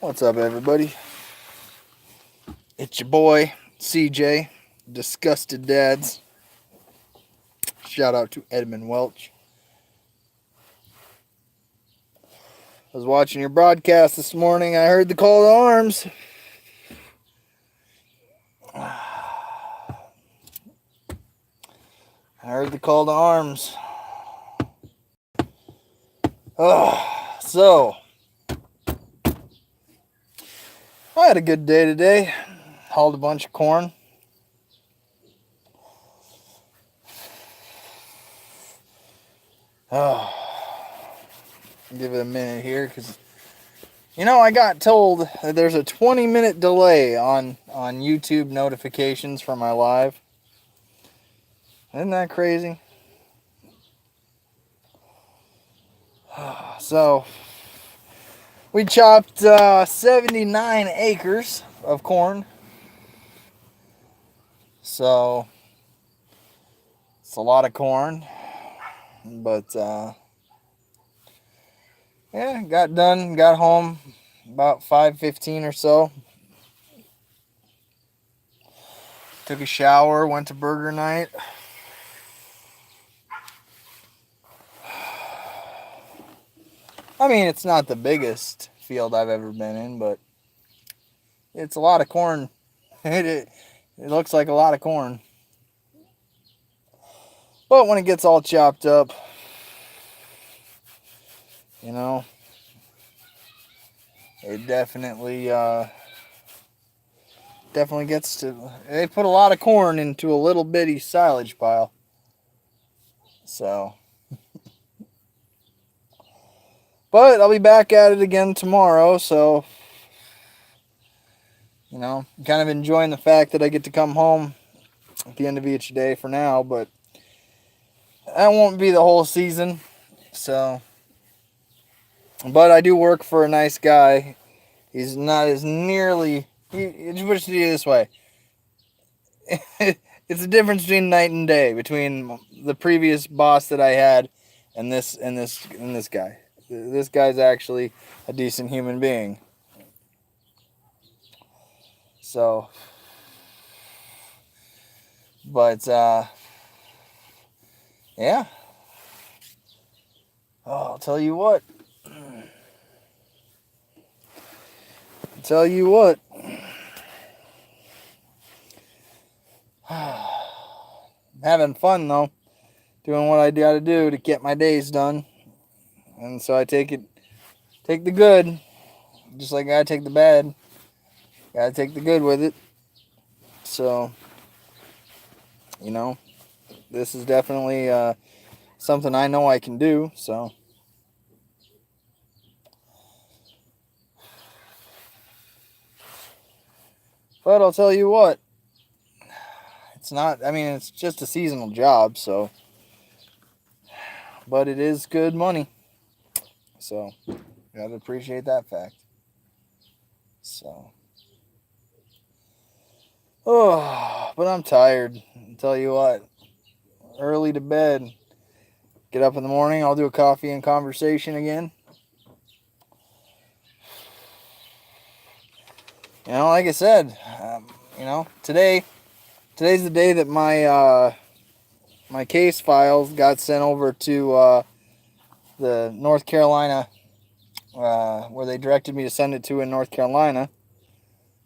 What's up, everybody? It's your boy, CJ, Disgusted Dads. Shout out to Edmund Welch. I was watching your broadcast this morning. I heard the call to arms. I heard the call to arms. So, I had a good day today. Hauled a bunch of corn. Give it a minute here because, I got told that there's a 20-minute delay on YouTube notifications for my live. Isn't that crazy? So, we chopped 79 acres of corn. So, it's a lot of corn. But, yeah, got done, got home about 5:15 or so. Took a shower, went to burger night. I mean, it's not the biggest field I've ever been in, but it's a lot of corn. It looks like a lot of corn. But when it gets all chopped up, it definitely gets to... They put a lot of corn into a little bitty silage pile. So... But I'll be back at it again tomorrow, so... kind of enjoying the fact that I get to come home at the end of each day for now, but that won't be the whole season, so... But I do work for a nice guy. He's not as nearly... Let's put it this way. It's the difference between night and day, between the previous boss that I had and this guy. This guy's actually a decent human being. So... But, yeah. Oh, I'll tell you what. Having fun, though. Doing what I gotta do to get my days done. And so I take the good, just like I gotta take the bad. Gotta take the good with it. So, this is definitely something I know I can do, so. But I'll tell you what, it's just a seasonal job, so. But it is good money. So, gotta appreciate that fact. So. Oh, but I'm tired. I'll tell you what, early to bed. Get up in the morning, I'll do a coffee and conversation again. Like I said, today's the day that my case files got sent over to the North Carolina, where they directed me to send it to in North Carolina.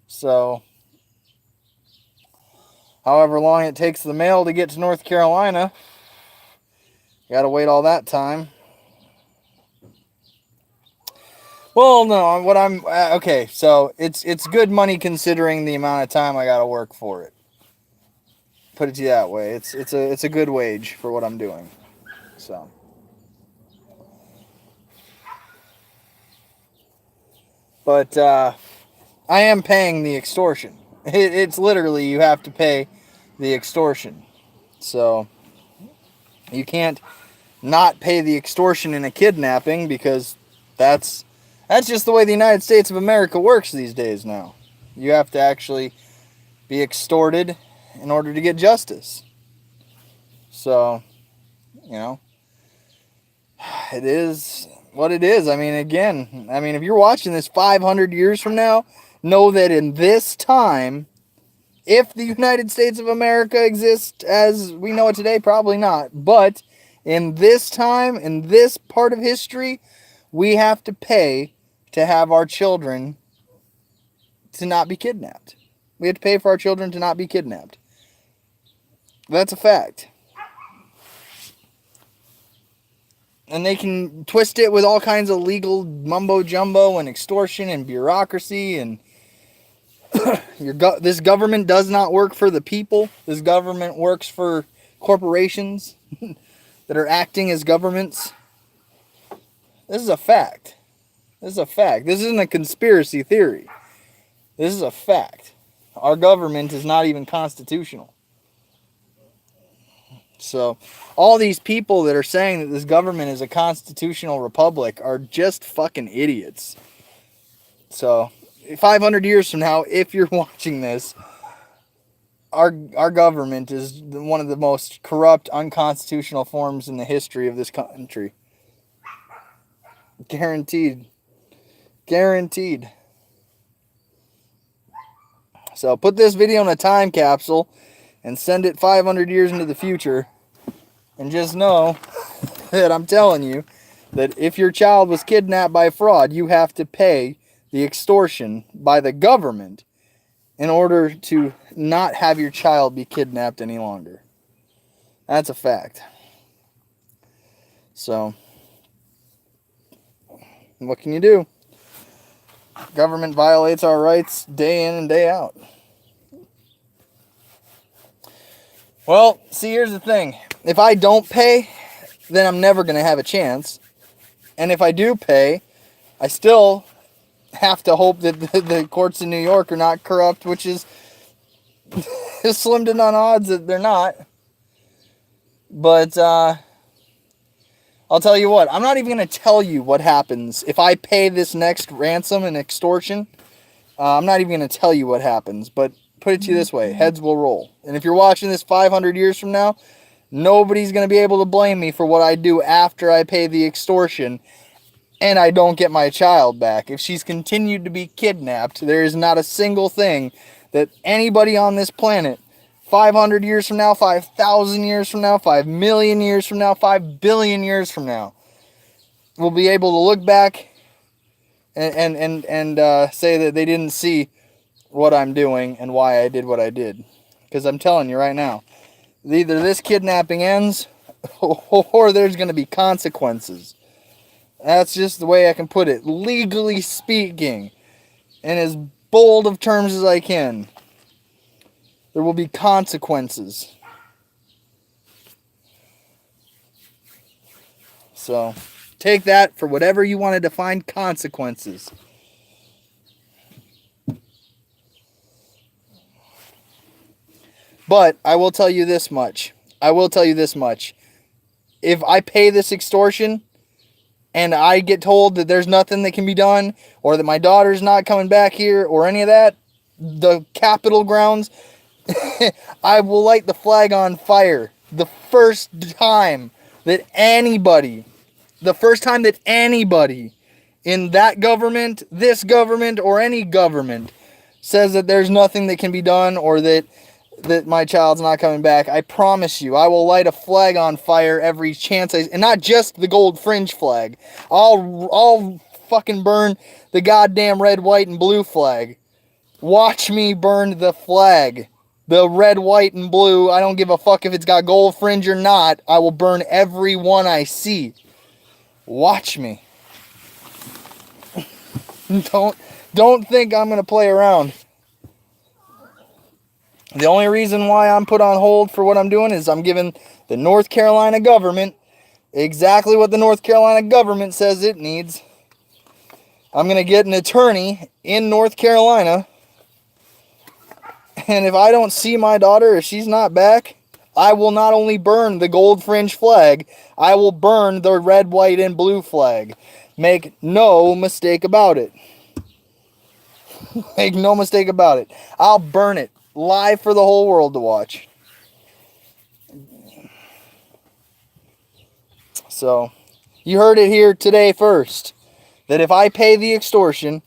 So, however long it takes the mail to get to North Carolina, you gotta wait all that time. Well, no, okay, so it's good money considering the amount of time I gotta work for it. Put it to you that way. It's a good wage for what I'm doing. So. But I am paying the extortion. It's literally, you have to pay the extortion. So you can't not pay the extortion in a kidnapping, because that's just the way the United States of America works these days now. You have to actually be extorted in order to get justice. So, it is what it is. I mean, again, I mean, if you're watching this 500 years from now, know that in this time, if the United States of America exists as we know it today, probably not. But in this time, in this part of history, we have to pay to have our children to not be kidnapped. We have to pay for our children to not be kidnapped. That's a fact. And they can twist it with all kinds of legal mumbo jumbo and extortion and bureaucracy. And this government does not work for the people. This government works for corporations that are acting as governments. This is a fact. This is a fact. This isn't a conspiracy theory. This is a fact. Our government is not even constitutional. So, all these people that are saying that this government is a constitutional republic are just fucking idiots. So, 500 years from now, if you're watching this, our government is one of the most corrupt, unconstitutional forms in the history of this country. Guaranteed. Guaranteed. So, put this video in a time capsule and send it 500 years into the future. And just know that I'm telling you that if your child was kidnapped by fraud, you have to pay the extortion by the government in order to not have your child be kidnapped any longer. That's a fact. So, what can you do? Government violates our rights day in and day out. Well, see, here's the thing. If I don't pay, then I'm never going to have a chance. And if I do pay, I still have to hope that the courts in New York are not corrupt, which is slim to none odds that they're not. But I'll tell you what, I'm not even going to tell you what happens if I pay this next ransom and extortion. I'm not even going to tell you what happens, but put it to you this way, heads will roll. And if you're watching this 500 years from now, nobody's going to be able to blame me for what I do after I pay the extortion and I don't get my child back. If she's continued to be kidnapped, there is not a single thing that anybody on this planet, 500 years from now, 5,000 years from now, 5 million years from now, 5 billion years from now, will be able to look back and say that they didn't see what I'm doing and why I did what I did. Because I'm telling you right now, either this kidnapping ends or there's going to be consequences. That's just the way I can put it. Legally speaking, in as bold of terms as I can, there will be consequences. So, take that for whatever you want to define consequences. But I will tell you this much. If I pay this extortion and I get told that there's nothing that can be done, or that my daughter's not coming back here, or any of that, the Capitol grounds, I will light the flag on fire. The first time that anybody in that government, this government, or any government says that there's nothing that can be done, or that my child's not coming back, I promise you, I will light a flag on fire every chance and not just the gold fringe flag. I'll fucking burn the goddamn red, white, and blue flag. Watch me burn the flag. The red, white, and blue. I don't give a fuck if it's got gold fringe or not. I will burn every one I see. Watch me. Don't think I'm gonna play around. The only reason why I'm put on hold for what I'm doing is I'm giving the North Carolina government exactly what the North Carolina government says it needs. I'm going to get an attorney in North Carolina, and if I don't see my daughter, if she's not back, I will not only burn the gold fringe flag, I will burn the red, white, and blue flag. Make no mistake about it. Make no mistake about it. I'll burn it live for the whole world to watch. So, You heard it here today first. That if I pay the extortion,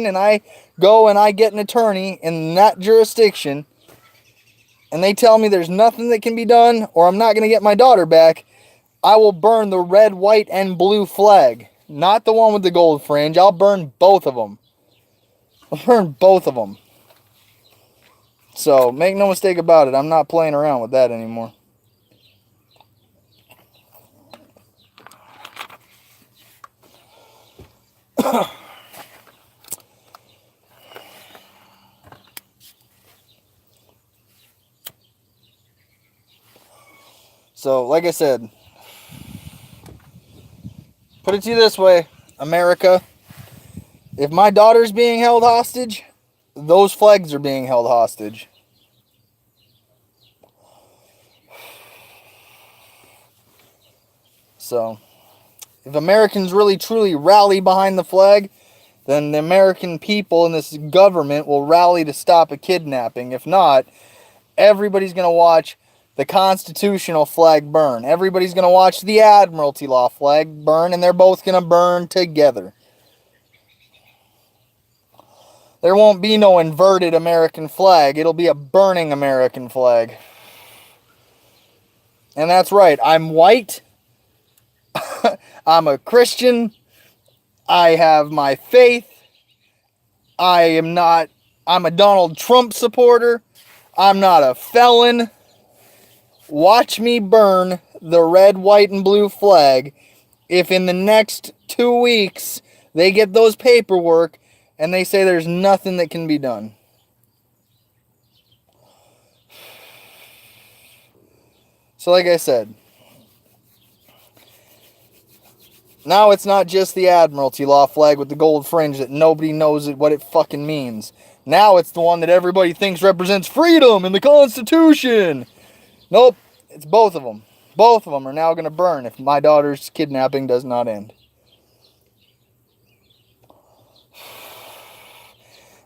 and I go and I get an attorney in that jurisdiction, and they tell me there's nothing that can be done, or I'm not going to get my daughter back, I will burn the red, white, and blue flag. Not the one with the gold fringe. I'll burn both of them. I'll burn both of them. So, make no mistake about it. I'm not playing around with that anymore. So, like I said, put it to you this way, America. If my daughter's being held hostage, those flags are being held hostage. So, if Americans really truly rally behind the flag, then the American people and this government will rally to stop a kidnapping. If not, everybody's going to watch the constitutional flag burn. Everybody's going to watch the Admiralty Law flag burn, and they're both going to burn together. There won't be no inverted American flag. It'll be a burning American flag. And that's right. I'm white. I'm a Christian. I have my faith. I'm a Donald Trump supporter. I'm not a felon. Watch me burn the red, white, and blue flag if in the next 2 weeks they get those paperwork and they say there's nothing that can be done. So like I said, now it's not just the Admiralty Law flag with the gold fringe that nobody knows what it fucking means. Now it's the one that everybody thinks represents freedom and the Constitution. Nope, it's both of them. Both of them are now going to burn if my daughter's kidnapping does not end.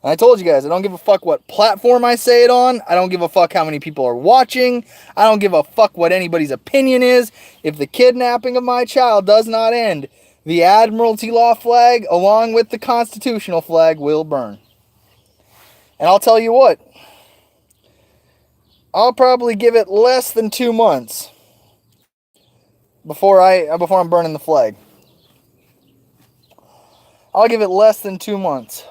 And I told you guys, I don't give a fuck what platform I say it on. I don't give a fuck how many people are watching. I don't give a fuck what anybody's opinion is. If the kidnapping of my child does not end, the Admiralty Law flag, along with the constitutional flag, will burn. And I'll tell you what, I'll probably give it less than 2 months before I'm burning the flag. I'll give it less than 2 months.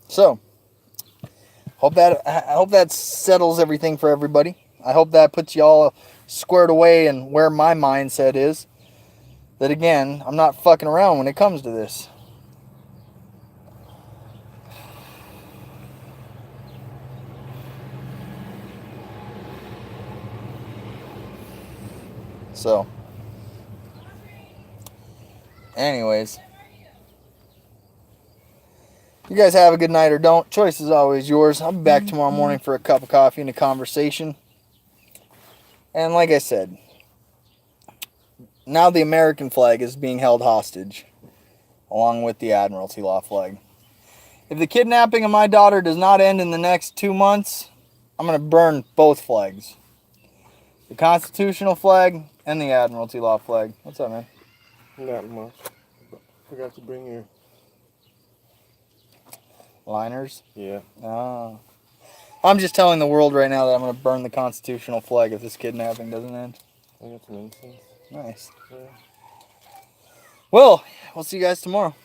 So, I hope that settles everything for everybody. I hope that puts you all squared away and where my mindset is. That again, I'm not fucking around when it comes to this. So, anyways, you guys have a good night or don't. Choice is always yours. I'll be back tomorrow morning for a cup of coffee and a conversation. And like I said, now the American flag is being held hostage, along with the Admiralty Law flag. If the kidnapping of my daughter does not end in the next 2 months, I'm going to burn both flags. The constitutional flag and the Admiralty Law flag. What's up, man? Not much. Forgot to bring your liners? Yeah. Oh. I'm just telling the world right now that I'm going to burn the constitutional flag if this kidnapping doesn't end. I got some incense. Nice. Yeah. Well, we'll see you guys tomorrow.